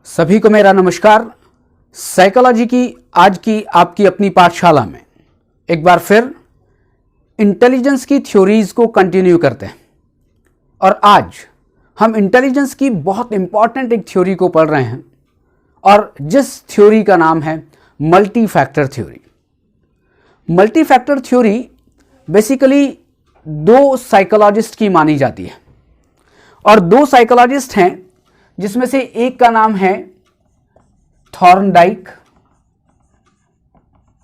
सभी को मेरा नमस्कार। साइकोलॉजी की आज की आपकी अपनी पाठशाला में एक बार फिर इंटेलिजेंस की थ्योरीज को कंटिन्यू करते हैं और आज हम इंटेलिजेंस की बहुत इंपॉर्टेंट एक थ्योरी को पढ़ रहे हैं और जिस थ्योरी का नाम है multi factor theory. Multi factor theory basically दो साइकोलॉजिस्ट की मानी जाती है और दो साइकोलॉजिस्ट हैं जिसमें से एक का नाम है थॉर्नडाइक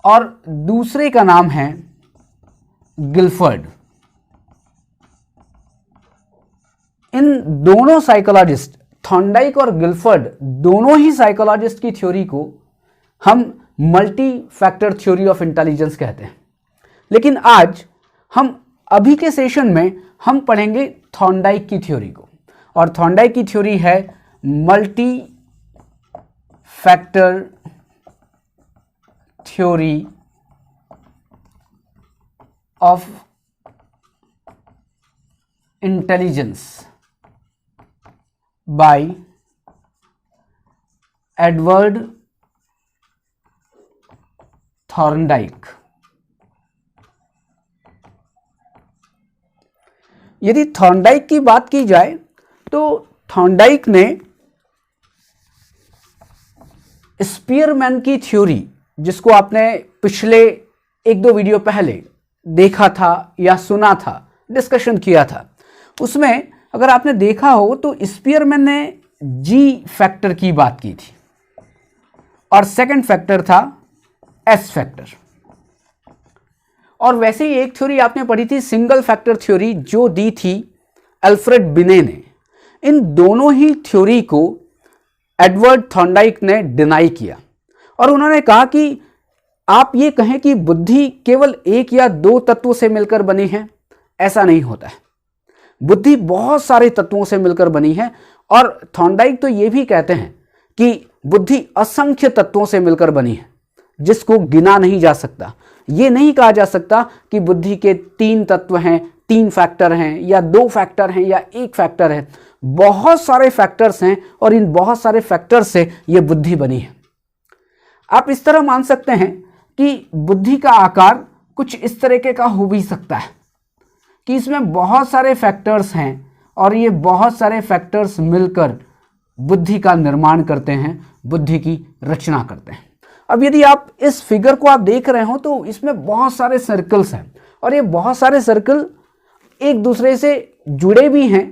और दूसरे का नाम है गिलफर्ड। इन दोनों साइकोलॉजिस्ट थॉर्नडाइक और गिलफर्ड दोनों ही साइकोलॉजिस्ट की थ्योरी को हम multi factor theory of intelligence कहते हैं। लेकिन आज हम अभी के सेशन में हम पढ़ेंगे थॉर्नडाइक की थ्योरी को और थॉर्नडाइक की थ्योरी है multi factor theory of intelligence bye Edward Thorndike. यदि थॉर्नडाइक की बात की जाए तो थॉर्नडाइक ने स्पीयरमैन की थ्योरी, जिसको आपने पिछले एक दो वीडियो पहले देखा था या सुना था, डिस्कशन किया था, उसमें अगर आपने देखा हो तो स्पीयरमैन ने जी फैक्टर की बात की थी और सेकंड फैक्टर था एस फैक्टर। और वैसे ही एक थ्योरी आपने पढ़ी थी सिंगल फैक्टर थ्योरी, जो दी थी अल्फ्रेड बिने ने। इन दोनों ही थ्योरी को एडवर्ड थॉर्नडाइक ने डिनाई किया और उन्होंने कहा कि आप ये कहें कि बुद्धि केवल एक या दो तत्वों से मिलकर बनी है, ऐसा नहीं होता है। बुद्धि बहुत सारे तत्वों से मिलकर बनी है और थॉर्नडाइक तो ये भी कहते हैं कि बुद्धि असंख्य तत्वों से मिलकर बनी है जिसको गिना नहीं जा सकता। ये नहीं कहा जा सकता कि बुद्धि के तीन तत्व हैं, तीन फैक्टर हैं या दो फैक्टर हैं या एक फैक्टर है। बहुत सारे फैक्टर्स हैं और इन बहुत सारे फैक्टर्स से ये बुद्धि बनी है। आप इस तरह मान सकते हैं कि बुद्धि का आकार कुछ इस तरीके का हो भी सकता है कि इसमें बहुत सारे फैक्टर्स हैं और ये बहुत सारे फैक्टर्स मिलकर बुद्धि का निर्माण करते हैं, बुद्धि की रचना करते हैं। अब यदि आप इस फिगर को आप देख रहे हो तो इसमें बहुत सारे सर्कल्स हैं और ये बहुत सारे सर्कल एक दूसरे से जुड़े भी हैं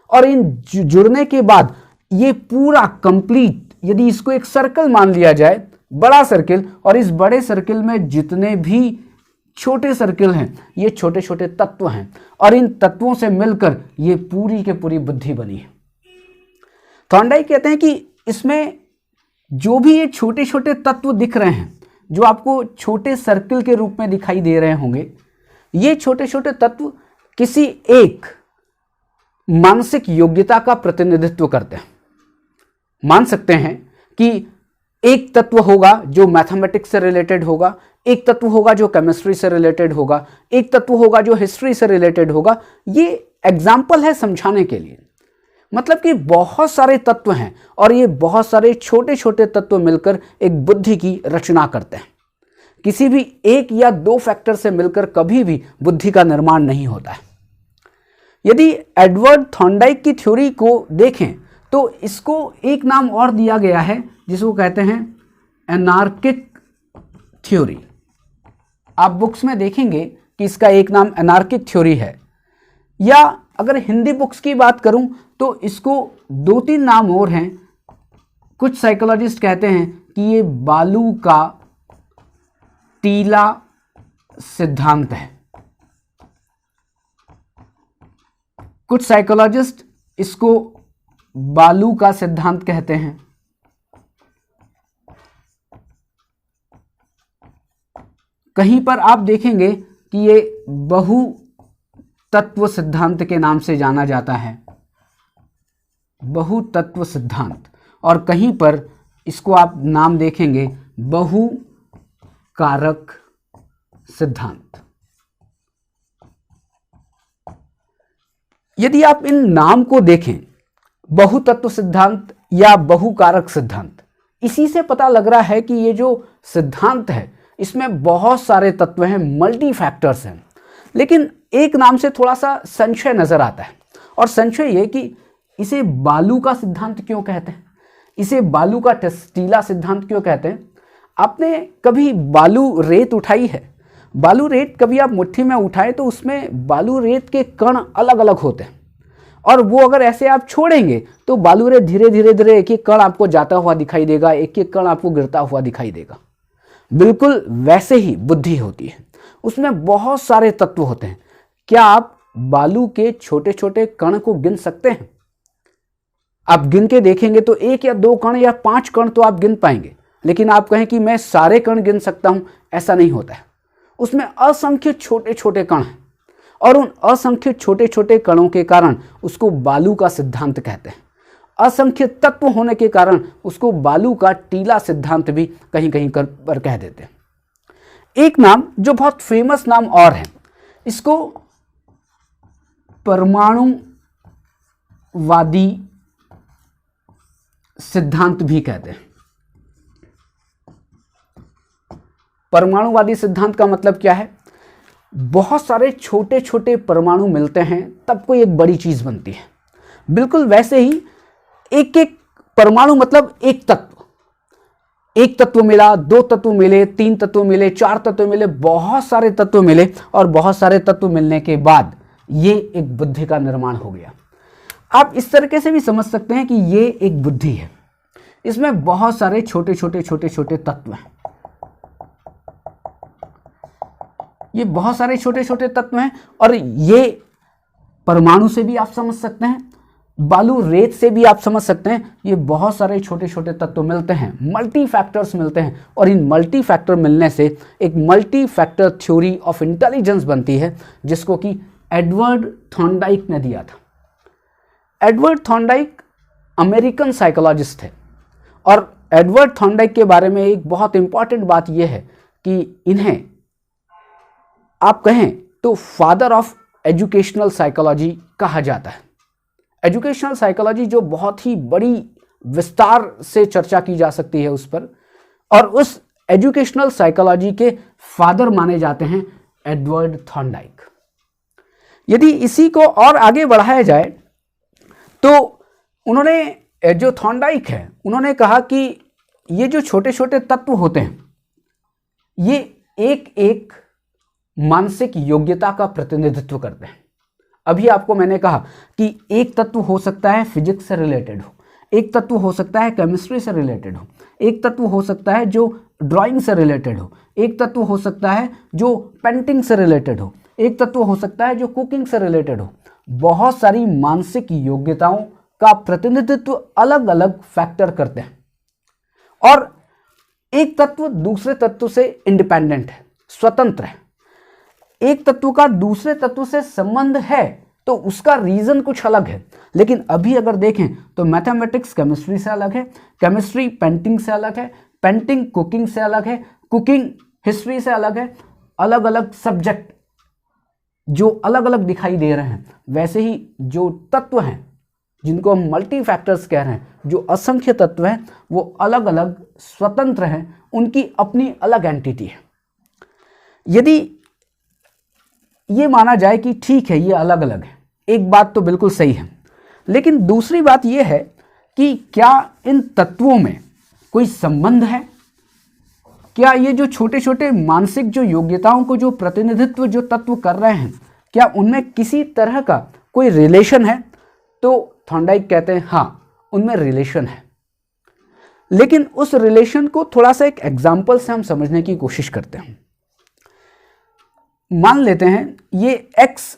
और इन जुड़ने के बाद ये पूरा कंप्लीट, यदि इसको एक सर्कल मान लिया जाए, बड़ा सर्कल, और इस बड़े सर्कल में जितने भी छोटे सर्कल हैं ये छोटे छोटे तत्व हैं और इन तत्वों से मिलकर ये पूरी के पूरी बुद्धि बनी है। थॉर्नडाइक कहते हैं कि इसमें जो भी ये छोटे छोटे तत्व दिख रहे हैं, जो आपको छोटे सर्कल के रूप में दिखाई दे रहे होंगे, ये छोटे छोटे तत्व किसी एक मानसिक योग्यता का प्रतिनिधित्व करते हैं। मान सकते हैं कि एक तत्व होगा जो मैथमेटिक्स से रिलेटेड होगा, एक तत्व होगा जो केमिस्ट्री से रिलेटेड होगा, एक तत्व होगा जो हिस्ट्री से रिलेटेड होगा। ये एग्जाम्पल है समझाने के लिए। मतलब कि बहुत सारे तत्व हैं और ये बहुत सारे छोटे छोटे तत्व मिलकर एक बुद्धि की रचना करते हैं। किसी भी एक या दो फैक्टर से मिलकर कभी भी बुद्धि का निर्माण नहीं होता है। यदि एडवर्ड थॉर्नडाइक की थ्योरी को देखें तो इसको एक नाम और दिया गया है जिसको कहते हैं एनार्किक थ्योरी। आप बुक्स में देखेंगे कि इसका एक नाम एनार्किक थ्योरी है, या अगर हिंदी बुक्स की बात करूं तो इसको दो तीन नाम और हैं। कुछ साइकोलॉजिस्ट कहते हैं कि ये बालू का टीला सिद्धांत है। कुछ साइकोलॉजिस्ट इसको बालू का सिद्धांत कहते हैं। कहीं पर आप देखेंगे कि ये बहु तत्व सिद्धांत के नाम से जाना जाता है, बहु तत्व सिद्धांत, और कहीं पर इसको आप नाम देखेंगे बहु कारक सिद्धांत। यदि आप इन नाम को देखें, बहुतत्व सिद्धांत या बहुकारक सिद्धांत। इसी से पता लग रहा है कि ये जो सिद्धांत है इसमें बहुत सारे तत्व हैं, मल्टी फैक्टर्स हैं। लेकिन एक नाम से थोड़ा सा संशय नजर आता है, और संशय ये कि इसे बालू का सिद्धांत क्यों कहते हैं, इसे बालू का टेस्टीला सिद्धांत क्यों कहते हैं। आपने कभी बालू रेत उठाई है? बालू रेत कभी आप मुट्ठी में उठाएं तो उसमें बालू रेत के कण अलग अलग होते हैं, और वो अगर ऐसे आप छोड़ेंगे तो बालू रेत धीरे धीरे धीरे एक एक कण आपको जाता हुआ दिखाई देगा, एक एक कण आपको गिरता हुआ दिखाई देगा। बिल्कुल वैसे ही बुद्धि होती है, उसमें बहुत सारे तत्व होते हैं। क्या आप बालू के छोटे छोटे कण को गिन सकते हैं? आप गिन के देखेंगे तो 1 या 2 कण या 5 कण तो आप गिन पाएंगे, लेकिन आप कहें कि मैं सारे कण गिन सकता हूं, ऐसा नहीं होता है। उसमें असंख्य छोटे छोटे कण हैं, और उन असंख्य छोटे छोटे कणों के कारण उसको बालू का सिद्धांत कहते हैं। असंख्य तत्व होने के कारण उसको बालू का टीला सिद्धांत भी कहीं कहीं पर कह देते हैं। एक नाम जो बहुत फेमस नाम और है, इसको परमाणुवादी सिद्धांत भी कहते हैं। परमाणुवादी सिद्धांत का मतलब क्या है? बहुत सारे छोटे छोटे परमाणु मिलते हैं तब कोई एक बड़ी चीज बनती है। बिल्कुल वैसे ही एक एक परमाणु मतलब एक तत्व, एक तत्व मिला, 2 तत्व मिले, 3 तत्व मिले, 4 तत्व मिले, बहुत सारे तत्व मिले, और बहुत सारे तत्व मिलने के बाद ये एक बुद्धि का निर्माण हो गया। आप इस तरीके से भी समझ सकते हैं कि ये एक बुद्धि है, इसमें बहुत सारे छोटे छोटे छोटे छोटे तत्व हैं। ये बहुत सारे छोटे छोटे तत्व हैं, और ये परमाणु से भी आप समझ सकते हैं, बालू रेत से भी आप समझ सकते हैं। ये बहुत सारे छोटे छोटे तत्व मिलते हैं, मल्टी फैक्टर्स मिलते हैं, और इन मल्टी फैक्टर मिलने से एक multi factor theory of intelligence बनती है, जिसको कि एडवर्ड थॉर्नडाइक ने दिया था। एडवर्ड थॉर्नडाइक अमेरिकन साइकोलॉजिस्ट थे, और एडवर्ड थॉर्नडाइक के बारे में एक बहुत इंपॉर्टेंट बात यह है कि इन्हें आप कहें तो फादर ऑफ एजुकेशनल साइकोलॉजी कहा जाता है। एजुकेशनल साइकोलॉजी जो बहुत ही बड़ी विस्तार से चर्चा की जा सकती है उस पर, और उस एजुकेशनल साइकोलॉजी के फादर माने जाते हैं एडवर्ड थॉर्नडाइक। यदि इसी को और आगे बढ़ाया जाए तो उन्होंने, जो थॉर्नडाइक है, उन्होंने कहा कि ये जो छोटे छोटे तत्व होते हैं ये एक एक मानसिक योग्यता का प्रतिनिधित्व करते हैं। अभी आपको मैंने कहा कि एक तत्व हो सकता है फिजिक्स से रिलेटेड हो, एक तत्व हो सकता है केमिस्ट्री से रिलेटेड हो, एक तत्व हो सकता है जो ड्राइंग से रिलेटेड हो, एक तत्व हो सकता है जो पेंटिंग से रिलेटेड हो, एक तत्व हो सकता है जो कुकिंग से रिलेटेड हो। बहुत सारी मानसिक योग्यताओं का प्रतिनिधित्व अलग अलग फैक्टर करते हैं, और एक तत्व दूसरे तत्व से इंडिपेंडेंट है, स्वतंत्र है। एक तत्व का दूसरे तत्व से संबंध है तो उसका रीजन कुछ अलग है, लेकिन अभी अगर देखें तो मैथमेटिक्स केमिस्ट्री से अलग है, केमिस्ट्री पेंटिंग से अलग है, पेंटिंग कुकिंग से अलग है, कुकिंग हिस्ट्री से अलग है। अलग अलग सब्जेक्ट जो अलग अलग दिखाई दे रहे हैं, वैसे ही जो तत्व हैं जिनको हम मल्टी फैक्टर्स कह रहे हैं, जो असंख्य तत्व हैं वो अलग अलग स्वतंत्र हैं, उनकी अपनी अलग एंटिटी है। यदि ये माना जाए कि ठीक है ये अलग अलग है, एक बात तो बिल्कुल सही है, लेकिन दूसरी बात ये है कि क्या इन तत्वों में कोई संबंध है? क्या ये जो छोटे छोटे मानसिक जो योग्यताओं को जो प्रतिनिधित्व जो तत्व कर रहे हैं, क्या उनमें किसी तरह का कोई रिलेशन है? तो थॉर्नडाइक कहते हैं हाँ, उनमें रिलेशन है, लेकिन उस रिलेशन को थोड़ा सा एक एग्जाम्पल से हम समझने की कोशिश करते हैं। मान लेते हैं ये एक्स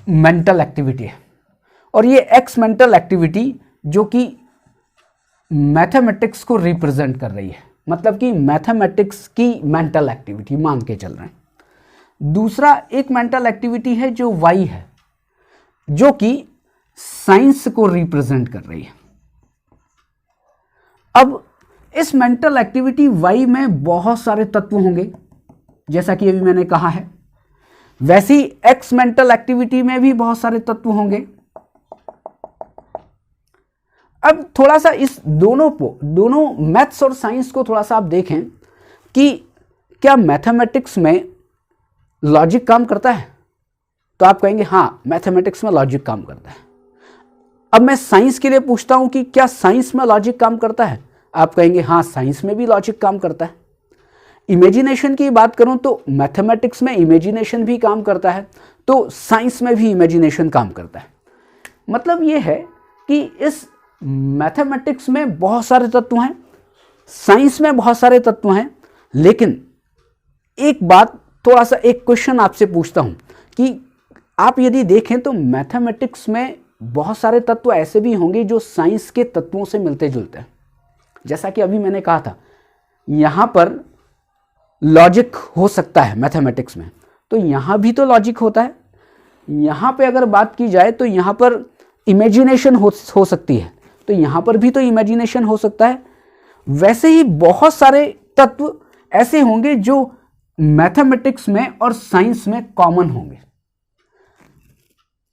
मेंटल एक्टिविटी है, और ये एक्स मेंटल एक्टिविटी जो कि मैथमेटिक्स को रिप्रेजेंट कर रही है, मतलब कि मैथमेटिक्स की मेंटल एक्टिविटी मान के चल रहे हैं। दूसरा एक मेंटल एक्टिविटी है जो वाई है, जो कि साइंस को रिप्रेजेंट कर रही है। अब इस मेंटल एक्टिविटी वाई में बहुत सारे तत्व होंगे, जैसा कि अभी मैंने कहा है। वैसे ही एक्स मेंटल एक्टिविटी में भी बहुत सारे तत्व होंगे। अब थोड़ा सा इस दोनों मैथ्स और साइंस को थोड़ा सा आप देखें कि क्या मैथमेटिक्स में लॉजिक काम करता है, तो आप कहेंगे हाँ मैथमेटिक्स में लॉजिक काम करता है। अब मैं साइंस के लिए पूछता हूं कि क्या साइंस में लॉजिक काम करता है, आप कहेंगे हाँ साइंस में भी लॉजिक काम करता है। इमेजिनेशन की बात करूं तो मैथमेटिक्स में इमेजिनेशन भी काम करता है, तो साइंस में भी इमेजिनेशन काम करता है। मतलब ये है कि इस मैथमेटिक्स में बहुत सारे तत्व हैं, साइंस में बहुत सारे तत्व हैं, लेकिन एक बात, थोड़ा सा एक क्वेश्चन आपसे पूछता हूं कि आप यदि देखें तो मैथमेटिक्स में बहुत सारे तत्व ऐसे भी होंगे जो साइंस के तत्वों से मिलते जुलते हैं। जैसा कि अभी मैंने कहा था, यहां पर लॉजिक हो सकता है मैथमेटिक्स में, तो यहां भी तो लॉजिक होता है। यहां पे अगर बात की जाए तो यहां पर इमेजिनेशन हो सकती है, तो यहां पर भी तो इमेजिनेशन हो सकता है। वैसे ही बहुत सारे तत्व ऐसे होंगे जो मैथमेटिक्स में और साइंस में कॉमन होंगे।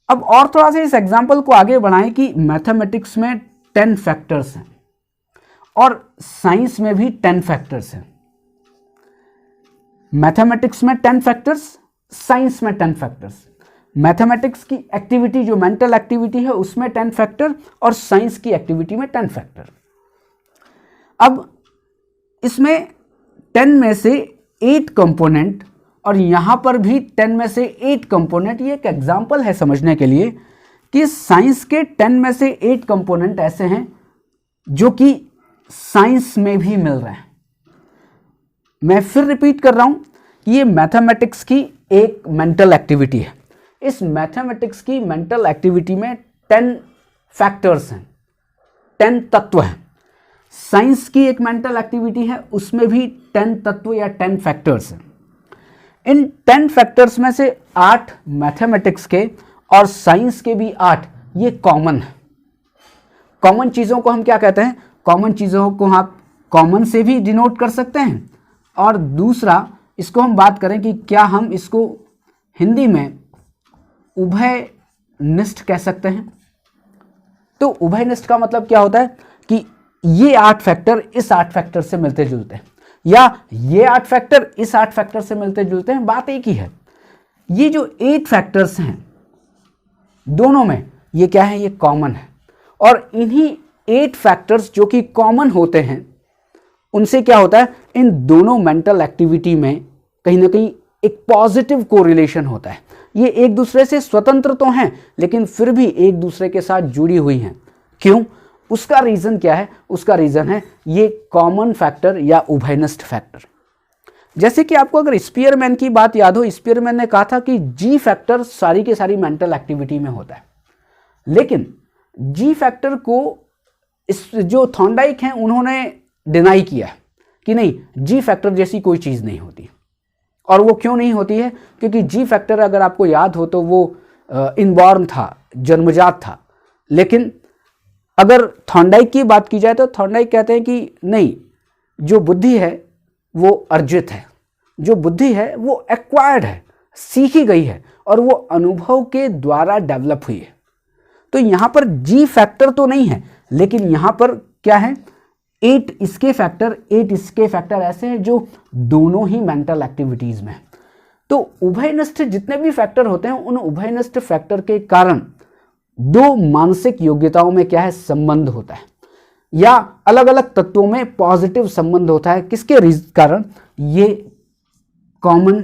अब और थोड़ा सा इस एग्जांपल को आगे बढ़ाएं कि मैथमेटिक्स में 10 फैक्टर्स हैं और साइंस में भी 10 फैक्टर्स हैं। मैथमेटिक्स में 10 फैक्टर्स, साइंस में 10 फैक्टर्स। मैथमेटिक्स की एक्टिविटी जो मेंटल एक्टिविटी है उसमें 10 फैक्टर और साइंस की एक्टिविटी में 10 फैक्टर। अब इसमें 10 में से 8 कंपोनेंट और यहां पर भी 10 में से 8 कंपोनेंट। ये एक एग्जांपल है समझने के लिए कि साइंस के 10 में से 8 कंपोनेंट ऐसे हैं जो कि साइंस में भी मिल रहे हैं। मैं फिर रिपीट कर रहा हूं कि ये मैथमेटिक्स की एक मेंटल एक्टिविटी है। इस मैथमेटिक्स की मेंटल एक्टिविटी में 10 फैक्टर्स हैं, 10 तत्व हैं। साइंस की एक मेंटल एक्टिविटी है, उसमें भी 10 तत्व या 10 फैक्टर्स हैं। इन 10 फैक्टर्स में से 8 मैथमेटिक्स के और साइंस के भी 8 ये कॉमन है। कॉमन चीज़ों को हम क्या कहते हैं? कॉमन चीज़ों को आप कॉमन से भी डिनोट कर सकते हैं, और दूसरा इसको हम बात करें कि क्या हम इसको हिंदी में उभयनिष्ठ कह सकते हैं। तो उभयनिष्ठ का मतलब क्या होता है कि ये 8 फैक्टर इस 8 फैक्टर से मिलते जुलते हैं, या ये 8 फैक्टर इस 8 फैक्टर से मिलते जुलते हैं। बात एक ही है। ये जो 8 फैक्टर्स हैं दोनों में ये क्या है? ये कॉमन है। और इन्हीं 8 फैक्टर्स जो कि कॉमन होते हैं उनसे क्या होता है? इन दोनों मेंटल एक्टिविटी में कहीं ना कहीं एक पॉजिटिव कोरिलेशन होता है। ये एक दूसरे से स्वतंत्र तो हैं लेकिन फिर भी एक दूसरे के साथ जुड़ी हुई हैं। क्यों? उसका रीजन क्या है? उसका रीजन है ये कॉमन फैक्टर या उभयनिष्ठ फैक्टर। जैसे कि आपको अगर स्पीयरमैन की बात याद हो, स्पीयरमैन ने कहा था कि जी फैक्टर सारी की सारी मेंटल एक्टिविटी में होता है, लेकिन जी फैक्टर को इस जो थॉर्नडाइक हैं उन्होंने डिनाई किया कि नहीं, जी फैक्टर जैसी कोई चीज़ नहीं होती। और वो क्यों नहीं होती है? क्योंकि जी फैक्टर अगर आपको याद हो तो वो इनबॉर्न था, जन्मजात था। लेकिन अगर थॉर्नडाइक की बात की जाए तो थॉर्नडाइक कहते हैं कि नहीं, जो बुद्धि है वो अर्जित है, जो बुद्धि है वो एक्वायर्ड है, सीखी गई है और वो अनुभव के द्वारा डेवलप हुई है। तो यहाँ पर जी फैक्टर तो नहीं है, लेकिन यहाँ पर क्या है? 8 इसके फैक्टर 8 इसके फैक्टर ऐसे हैं जो दोनों ही मेंटल एक्टिविटीज में। तो उभयनिष्ठ जितने भी फैक्टर होते हैं उन उभयनिष्ठ फैक्टर के कारण दो मानसिक योग्यताओं में क्या है? संबंध होता है, या अलग अलग तत्वों में पॉजिटिव संबंध होता है। किसके कारण? ये कॉमन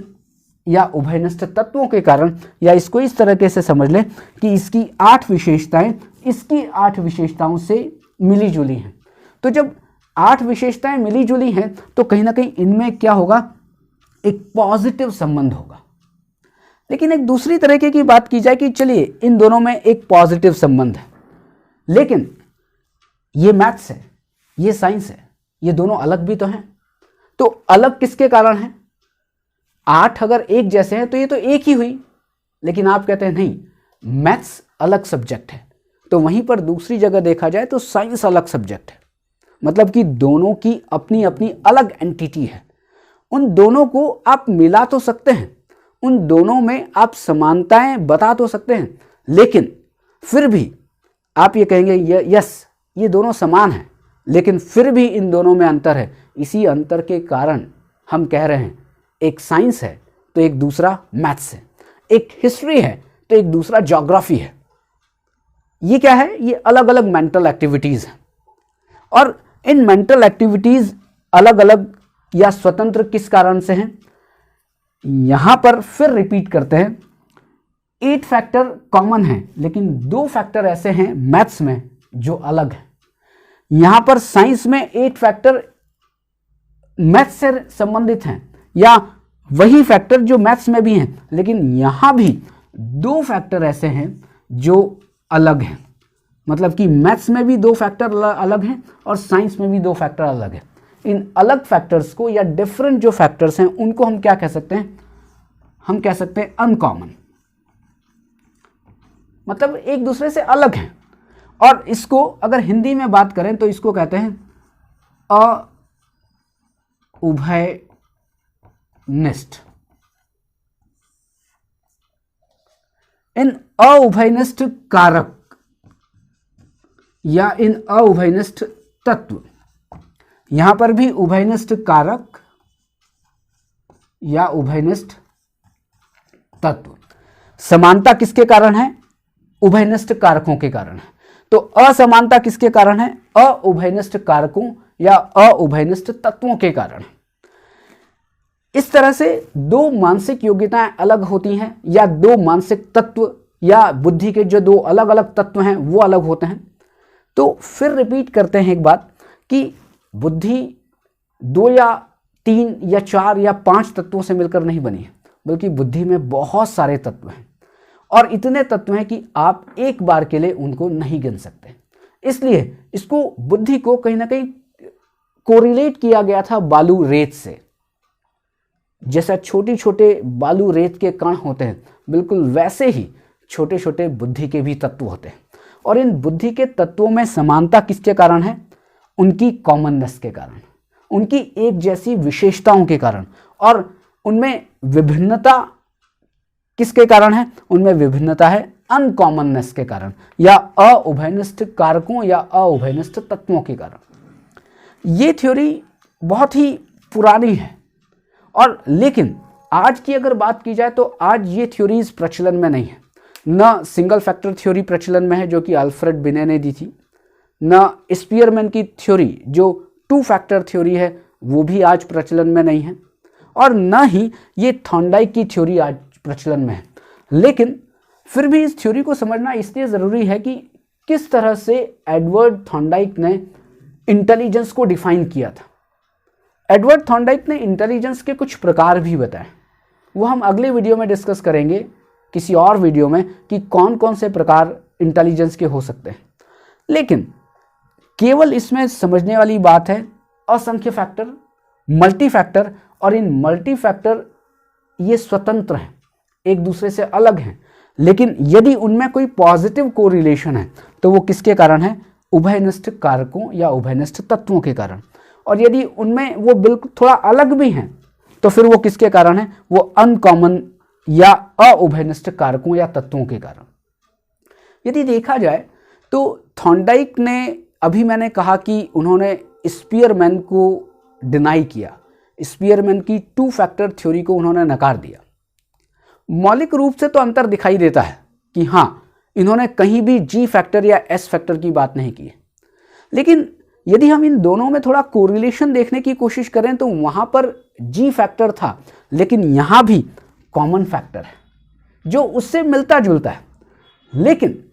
या उभयनिष्ठ तत्वों के कारण। या इसको इस तरीके से समझ लें कि इसकी 8 विशेषताएं इसकी 8 विशेषताओं से मिली जुली हैं। तो जब 8 विशेषताएं मिली जुली हैं तो कहीं ना कहीं इनमें क्या होगा? एक पॉजिटिव संबंध होगा। लेकिन एक दूसरी तरीके की बात की जाए कि चलिए इन दोनों में एक पॉजिटिव संबंध है, लेकिन ये मैथ्स है, ये साइंस है, ये दोनों अलग भी तो हैं। तो अलग किसके कारण है? 8 अगर एक जैसे हैं तो ये तो एक ही हुई, लेकिन आप कहते हैं नहीं, मैथ्स अलग सब्जेक्ट है। तो वहीं पर दूसरी जगह देखा जाए तो साइंस अलग सब्जेक्ट है। मतलब कि दोनों की अपनी अपनी अलग एंटिटी है। उन दोनों को आप मिला तो सकते हैं, उन दोनों में आप समानताएं बता तो सकते हैं, लेकिन फिर भी आप ये कहेंगे यस, ये दोनों समान हैं, लेकिन फिर भी इन दोनों में अंतर है। इसी अंतर के कारण हम कह रहे हैं एक साइंस है तो एक दूसरा मैथ्स है, एक हिस्ट्री है तो एक दूसरा ज्योग्राफी है। ये क्या है? ये अलग अलग मेंटल एक्टिविटीज़ हैं, और इन मेंटल एक्टिविटीज़ अलग अलग या स्वतंत्र किस कारण से हैं? यहां पर फिर रिपीट करते हैं, 8 फैक्टर कॉमन हैं, लेकिन 2 फैक्टर ऐसे हैं मैथ्स में जो अलग हैं। यहां पर साइंस में 8 फैक्टर मैथ्स से संबंधित हैं, या वही फैक्टर जो मैथ्स में भी हैं, लेकिन यहां भी 2 फैक्टर ऐसे हैं जो अलग हैं। मतलब कि मैथ्स में भी 2 फैक्टर अलग हैं और साइंस में भी 2 फैक्टर अलग हैं। इन अलग फैक्टर्स को या डिफरेंट जो फैक्टर्स हैं उनको हम क्या कह सकते हैं? हम कह सकते हैं अनकॉमन, मतलब एक दूसरे से अलग हैं। और इसको अगर हिंदी में बात करें तो इसको कहते हैं अउभयनिष्ठ। इन अउभयनिष्ठ कारक या इन अउभयनिष्ठ तत्व, यहां पर भी उभयनिष्ठ कारक या उभयनिष्ठ तत्व। समानता किसके कारण है? उभयनिष्ठ कारकों के कारण है। तो असमानता किसके कारण है? अउभयनिष्ठ कारकों या अउभयनिष्ठ तत्वों के कारण। इस तरह से 2 मानसिक योग्यताएं अलग होती हैं, या 2 मानसिक तत्व या बुद्धि के जो 2 अलग अलग तत्व हैं वो अलग होते हैं। तो फिर रिपीट करते हैं एक बात कि बुद्धि 2 या 3 या 4 या 5 तत्वों से मिलकर नहीं बनी है, बल्कि बुद्धि में बहुत सारे तत्व हैं, और इतने तत्व हैं कि आप एक बार के लिए उनको नहीं गिन सकते। इसलिए इसको बुद्धि को कहीं ना कहीं कोरिलेट किया गया था बालू रेत से। जैसा छोटे छोटे बालू रेत के कण होते हैं, बिल्कुल वैसे ही छोटे छोटे बुद्धि के भी तत्व होते हैं। और इन बुद्धि के तत्वों में समानता किसके कारण है? उनकी कॉमननेस के कारण, उनकी एक जैसी विशेषताओं के कारण। और उनमें विभिन्नता किसके कारण है? उनमें विभिन्नता है अनकॉमननेस के कारण, या अउभयनिष्ठ कारकों या अउभयनिष्ठ तत्वों के कारण। ये थ्योरी बहुत ही पुरानी है, और लेकिन आज की अगर बात की जाए तो आज ये थ्योरीज प्रचलन में नहीं है। न सिंगल फैक्टर थ्योरी प्रचलन में है जो कि अल्फ्रेड बिने ने दी थी, न स्पीयरमैन की थ्योरी जो 2 फैक्टर थ्योरी है वो भी आज प्रचलन में नहीं है, और न ही ये थॉर्नडाइक की थ्योरी आज प्रचलन में है। लेकिन फिर भी इस थ्योरी को समझना इसलिए ज़रूरी है कि किस तरह से एडवर्ड थॉर्नडाइक ने इंटेलिजेंस को डिफाइन किया था। एडवर्ड थॉर्नडाइक ने इंटेलिजेंस के कुछ प्रकार भी बताए, वो हम अगले वीडियो में डिस्कस करेंगे, किसी और वीडियो में, कि कौन कौन से प्रकार इंटेलिजेंस के हो सकते हैं। लेकिन केवल इसमें समझने वाली बात है असंख्य फैक्टर, मल्टी फैक्टर, और इन मल्टी फैक्टर ये स्वतंत्र हैं, एक दूसरे से अलग हैं, लेकिन यदि उनमें कोई पॉजिटिव कोरिलेशन है तो वो किसके कारण है? उभयनिष्ठ कारकों या उभयनिष्ठ तत्वों के कारण। और यदि उनमें वो बिल्कुल थोड़ा अलग भी हैं तो फिर वो किसके कारण है? वो अनकॉमन या अउभयनिष्ठ कारकों या तत्वों के कारण। यदि देखा जाए तो थॉर्नडाइक ने, अभी मैंने कहा कि उन्होंने स्पीयरमैन को डिनाई किया, स्पीयरमैन की 2 फैक्टर थ्योरी को उन्होंने नकार दिया। मौलिक रूप से तो अंतर दिखाई देता है कि हाँ, इन्होंने कहीं भी जी फैक्टर या एस फैक्टर की बात नहीं की है। लेकिन यदि हम इन दोनों में थोड़ा कोरिलेशन देखने की कोशिश करें तो वहां पर जी फैक्टर था, लेकिन यहां भी कॉमन फैक्टर है जो उससे मिलता जुलता है। लेकिन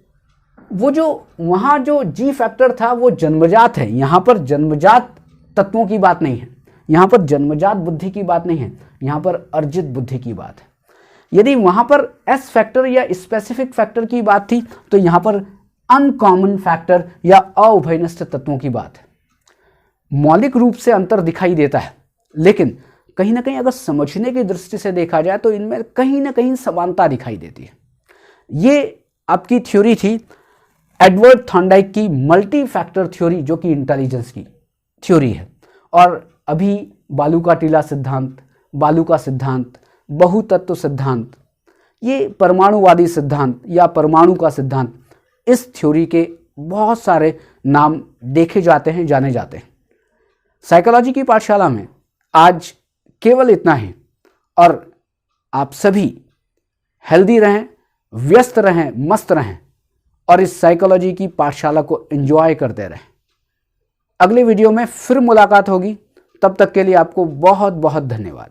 वो जो वहां जो जी फैक्टर था वो जन्मजात है, यहां पर जन्मजात तत्वों की बात नहीं है, यहां पर जन्मजात बुद्धि की बात नहीं है, यहां पर अर्जित बुद्धि की बात है। यदि वहां पर एस फैक्टर या स्पेसिफिक फैक्टर की बात थी तो यहां पर अनकॉमन फैक्टर या अउभयनिष्ठ तत्वों की बात है। मौलिक रूप से अंतर दिखाई देता है, लेकिन कहीं ना कहीं अगर समझने की दृष्टि से देखा जाए तो इनमें कहीं ना कहीं समानता दिखाई देती है। ये आपकी थ्योरी थी एडवर्ड थॉर्नडाइक की मल्टी फैक्टर थ्योरी, जो कि इंटेलिजेंस की थ्योरी है। और अभी बालू का टीला सिद्धांत, बालू का सिद्धांत, बहुतत्व सिद्धांत, ये परमाणुवादी सिद्धांत या परमाणु का सिद्धांत, इस थ्योरी के बहुत सारे नाम देखे जाते हैं, जाने जाते हैं। साइकोलॉजी की पाठशाला में आज केवल इतना ही, और आप सभी हेल्दी रहें, व्यस्त रहें, मस्त रहें और इस साइकोलॉजी की पाठशाला को एंजॉय करते रहें। अगले वीडियो में फिर मुलाकात होगी, तब तक के लिए आपको बहुत बहुत धन्यवाद।